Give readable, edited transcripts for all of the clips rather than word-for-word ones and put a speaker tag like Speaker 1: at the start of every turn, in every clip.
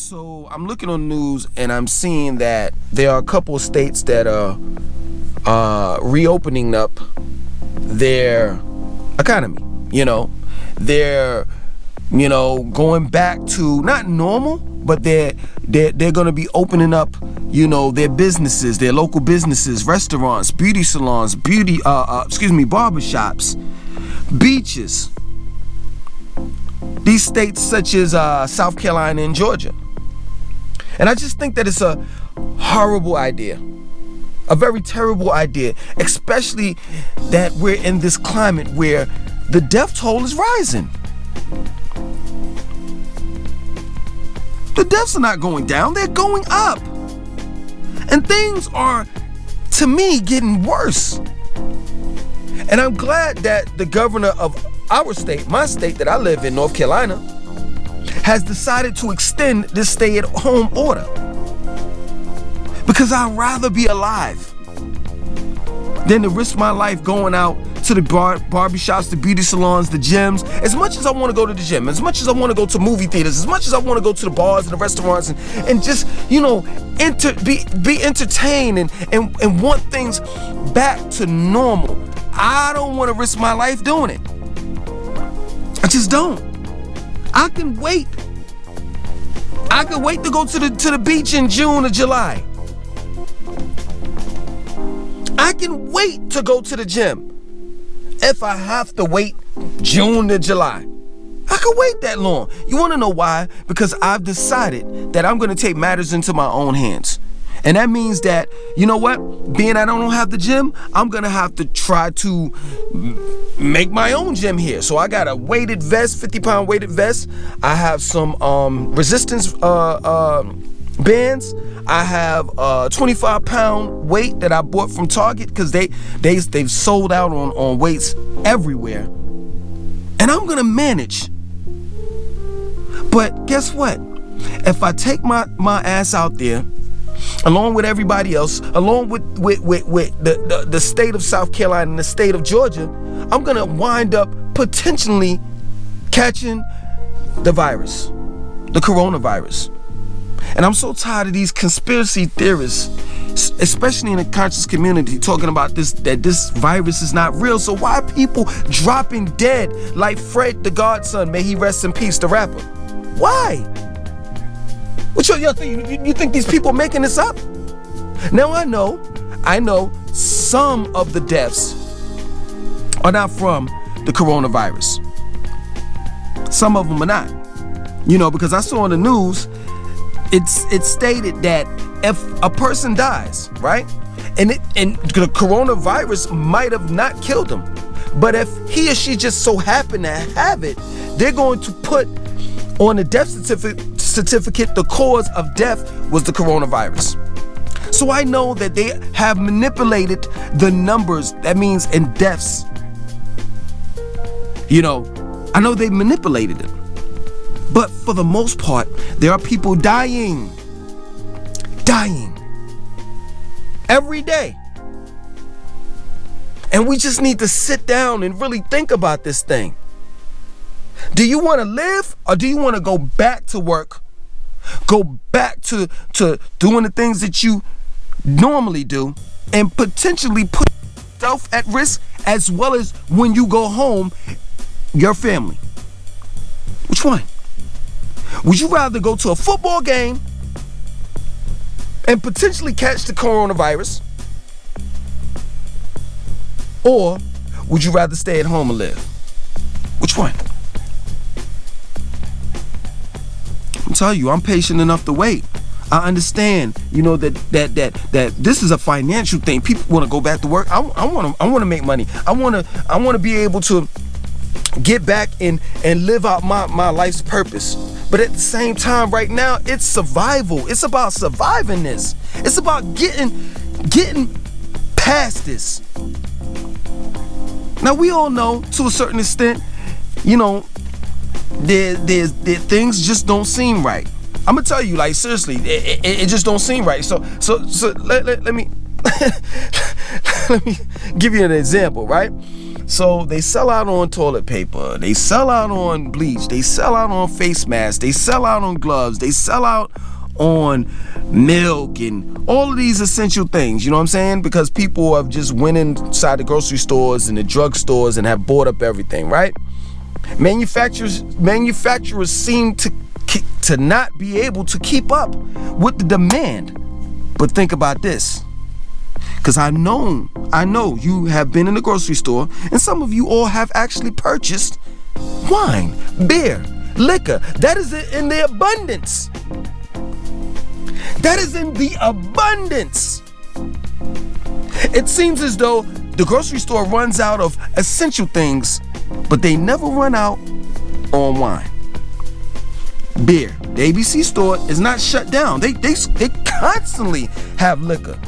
Speaker 1: So I'm looking on the news and I'm seeing that there are a couple of states that are reopening up their economy. They're going back to not normal, but they're going to be opening up their businesses, their local businesses, restaurants, beauty salons, barbershops, beaches. These states such as South Carolina and Georgia. And I just think that it's a horrible idea, a very terrible idea, especially that we're in this climate where the death toll is rising. The deaths are not going down, they're going up. And things are, to me, getting worse. And I'm glad that the governor of our state, my state that I live in, North Carolina, has decided to extend this stay-at-home order. Because I'd rather be alive than to risk my life going out to the barbershops, the beauty salons, the gyms. As much as I want to go to the gym, as much as I want to go to movie theaters, as much as I want to go to the bars and the restaurants and just, be entertained and want things back to normal, I don't want to risk my life doing it. I just don't. I can wait. I can wait to go to the beach in June or July. I can wait to go to the gym if I have to wait June to July. I can wait that long. You want to know why? Because I've decided that I'm going to take matters into my own hands. And that means that, being I don't have the gym, I'm going to have to try to make my own gym here. So I got a weighted vest, 50-pound weighted vest. I have some resistance bands. I have a 25-pound weight that I bought from Target because they've sold out on weights everywhere. And I'm going to manage. But guess what? If I take my ass out there, along with everybody else, along with the state of South Carolina and the state of Georgia, I'm going to wind up potentially catching the virus, the coronavirus. And I'm so tired of these conspiracy theorists, especially in the conscious community, talking about that this virus is not real. So why are people dropping dead like Fred the Godson, may he rest in peace, the rapper? Why? What y'all think? You think these people are making this up? Now I know some of the deaths are not from the coronavirus. Some of them are not. Because I saw on the news, it's stated that if a person dies, right, and the coronavirus might have not killed him, but if he or she just so happened to have it, they're going to put on the death certificate the cause of death was the coronavirus. So I know that they have manipulated the numbers, that means in deaths. I know they manipulated it. But for the most part, there are people dying every day. And we just need to sit down and really think about this thing. Do you want to live, or do you want to go back to work? Go back to doing the things that you normally do and potentially put yourself at risk, as well as when you go home, your family? Which one? Would you rather go to a football game and potentially catch the coronavirus? Or would you rather stay at home and live? Which one? I'm telling you, I'm patient enough to wait. I understand, that this is a financial thing. People want to go back to work. I want to make money. I want to be able to get back and live out my life's purpose. But at the same time, right now, it's survival. It's about surviving this. It's about getting past this. Now, we all know, to a certain extent, there things just don't seem right. I'm gonna tell you, like, seriously, it just don't seem right. So let me let me give you an example, right? So they sell out on toilet paper, they sell out on bleach, they sell out on face masks, they sell out on gloves, they sell out on milk and all of these essential things, you know what I'm saying? Because people have just went inside the grocery stores and the drug stores and have bought up everything, right? Manufacturers seem to not be able to keep up with the demand. But think about this, because I know you have been in the grocery store, and some of you all have actually purchased wine, beer, liquor. That is in the abundance. That is in the abundance. It seems as though the grocery store runs out of essential things, but they never run out on wine. Beer. The ABC store is not shut down. They constantly have liquor.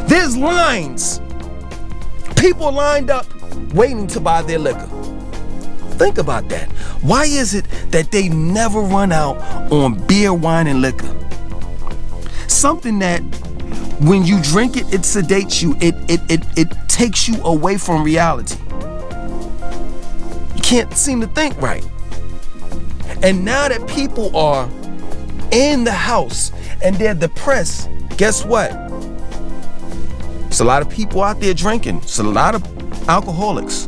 Speaker 1: There's lines. People lined up waiting to buy their liquor. Think about that. Why is it that they never run out on beer, wine, and liquor? Something that when you drink it, it sedates you. It takes you away from reality. You can't seem to think right. And now that people are in the house and they're depressed, guess what? There's a lot of people out there drinking. There's a lot of alcoholics.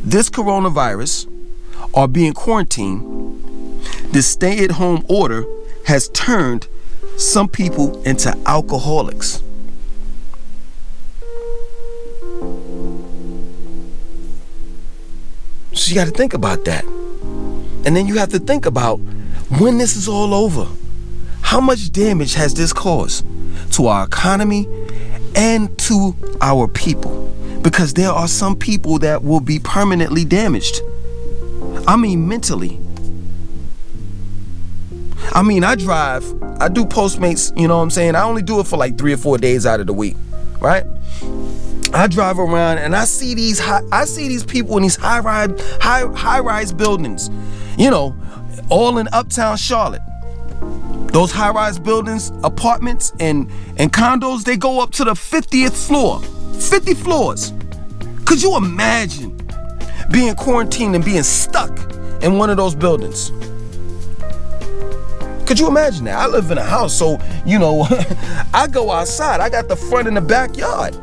Speaker 1: This coronavirus, or being quarantined, this stay-at-home order has turned some people into alcoholics. So you got to think about that. And then you have to think about when this is all over, how much damage has this caused to our economy and to our people? Because there are some people that will be permanently damaged. I mean, mentally. I mean, I do Postmates, you know what I'm saying? I only do it for like 3 or 4 days out of the week, right? I drive around and I see these people in these high-rise buildings, you know, all in uptown Charlotte. Those high-rise buildings, apartments, and condos, they go up to the 50th floor. 50 floors. Could you imagine being quarantined and being stuck in one of those buildings? Could you imagine that? I live in a house, so, you know, I go outside. I got the front and the backyard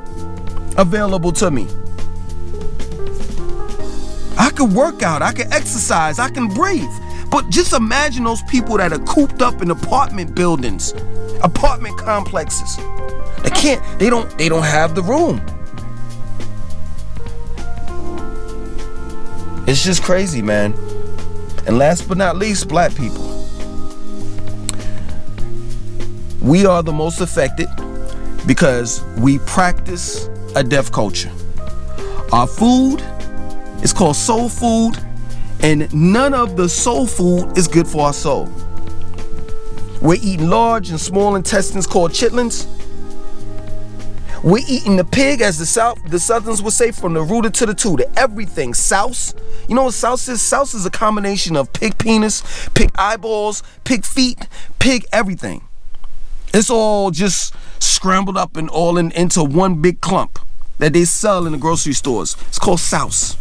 Speaker 1: available to me. I can work out, I can exercise, I can breathe. But just imagine those people that are cooped up in apartment buildings, apartment complexes. They don't have the room. It's just crazy, man. And last but not least, black people. We are the most affected because we practice a deaf culture. Our food is called soul food, and none of the soul food is good for our soul. We're eating large and small intestines called chitlins. We're eating the pig, as the Southerns would say, from the rooter to the tutor. Everything. Souse. You know what souse is? Souse is a combination of pig penis, pig eyeballs, pig feet, pig everything. It's all just scrambled up and all into one big clump that they sell in the grocery stores. It's called souse.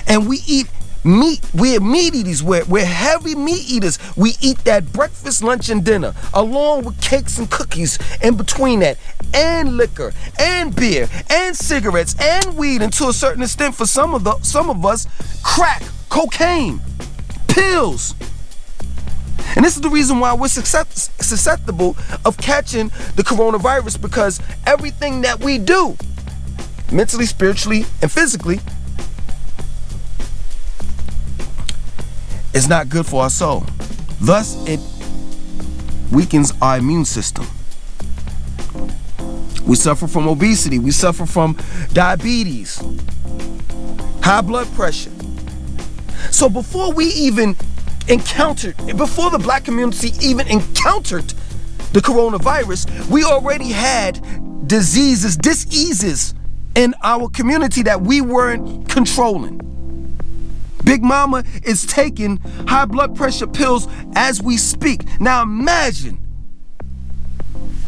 Speaker 1: And we eat meat. We're meat eaters. We're heavy meat eaters. We eat that breakfast, lunch, and dinner, along with cakes and cookies in between that, and liquor, and beer, and cigarettes, and weed, and to a certain extent, for some of us, crack, cocaine, pills. And this is the reason why we're susceptible of catching the coronavirus, because everything that we do, mentally, spiritually, and physically, is not good for our soul. Thus, it weakens our immune system. We suffer from obesity. We suffer from diabetes, high blood pressure. So before the black community even encountered the coronavirus, we already had diseases in our community that we weren't controlling. Big Mama is taking high blood pressure pills as we speak. Now imagine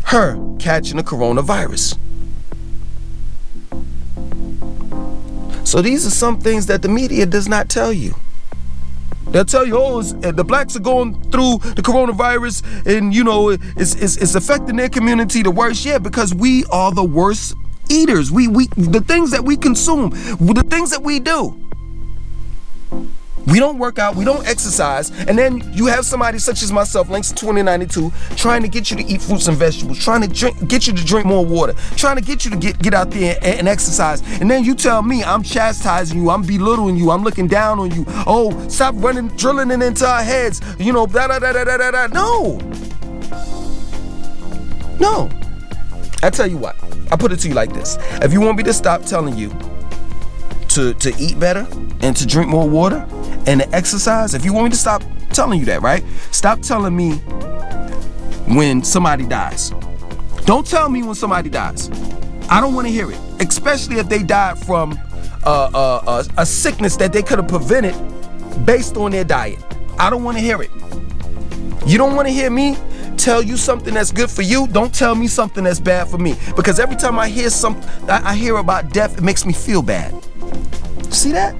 Speaker 1: her catching the coronavirus. So these are some things that the media does not tell you. They'll tell you, oh, the blacks are going through the coronavirus and, you know, it's affecting their community the worst. Yeah, because we are the worst eaters. The things that we consume, the things that we do. We don't work out, we don't exercise, and then you have somebody such as myself, Langston 2092, trying to get you to eat fruits and vegetables, trying to get you to drink more water, trying to get you to get out there and exercise, and then you tell me I'm chastising you, I'm belittling you, I'm looking down on you. Oh, stop drilling it into our heads, you know, da da da da da da. No. I tell you what, I put it to you like this: if you want me to stop telling you to eat better and to drink more water and to exercise, if you want me to stop telling you that, right? Stop telling me when somebody dies. Don't tell me when somebody dies. I don't want to hear it, especially if they died from a sickness that they could have prevented based on their diet. I don't want to hear it. You don't want to hear me tell you something that's good for you. Don't tell me something that's bad for me, because every time I hear about death, it makes me feel bad. See that?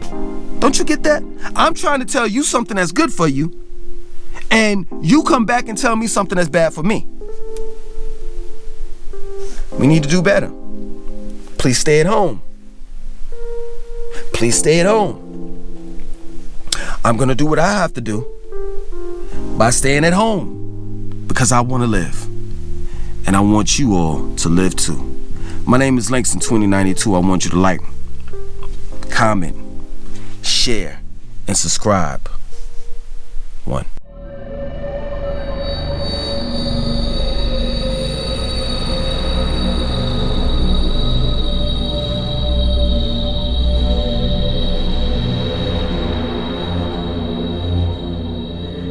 Speaker 1: Don't you get that? I'm trying to tell you something that's good for you, and you come back and tell me something that's bad for me. We need to do better. Please stay at home. Please stay at home. I'm going to do what I have to do by staying at home, because I want to live, and I want you all to live too. My name is Langston 2092. I want you to like, comment, share, and subscribe. 1.